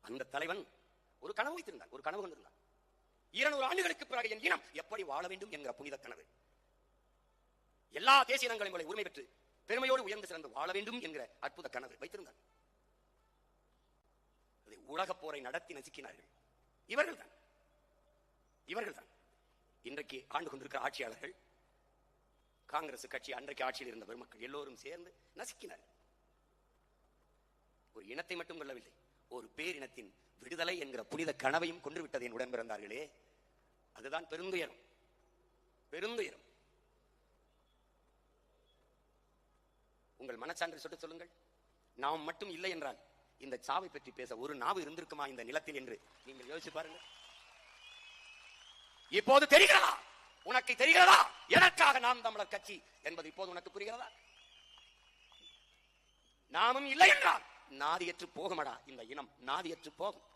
அந்த தலைவன் ஒரு கனவு வைத்திருந்தான், ஒரு கனவு கொண்டிருந்தான். 200 ஆண்டுகளுக்கு பிறகு என் இனம் எப்படி வாழ வேண்டும் என்கிற புனித கனவு. எல்லா தேசிய இனங்களையும் உரிமை பெற்று பெருமையோடு உயர்ந்து சிறந்து வாழ வேண்டும் என்கிற அற்புத கனவு வைத்திருந்தான். உலகப் போரை நடத்தி நசுக்கினார்கள் இவர்கள் தான். இன்றைக்கு ஆண்டு கொண்டிருக்கிற ஆட்சியாளர்கள், காங்கிரஸ் கட்சி, அன்றைக்கு ஆட்சியில் இருந்த பெருமக்கள் எல்லோரும் சேர்ந்து நசுக்கினார்கள். ஒரு இனத்தை மட்டும் கொள்ளவில்லை, ஒரு பேரினத்தின் விடுதலை என்கிற புனித கனவையும் கொண்டு விட்டதை என் உடன் பிறந்தார்களே, அதுதான் பெருந்துயரம். பெருந்துயரம். உங்கள் மனச்சான்று சுட்டு சொல்லுங்கள். நாம் மட்டும் இல்லை என்றால் இந்த சாவை பற்றி பேச ஒரு நாவு இருந்திருக்குமா இந்த நிலத்தில் என்று நீங்கள் யோசிச்சு பாருங்கள். இப்போது தெரிகிறதா? உனக்கு தெரிகிறதா எனக்காக நாம் தமிழர் கட்சி என்பது இப்போது உனக்கு புரிகிறதா? நாமும் இல்லை என்றால் நாதியற்று போகுமடா இந்த இனம், நாதியற்று போகும்.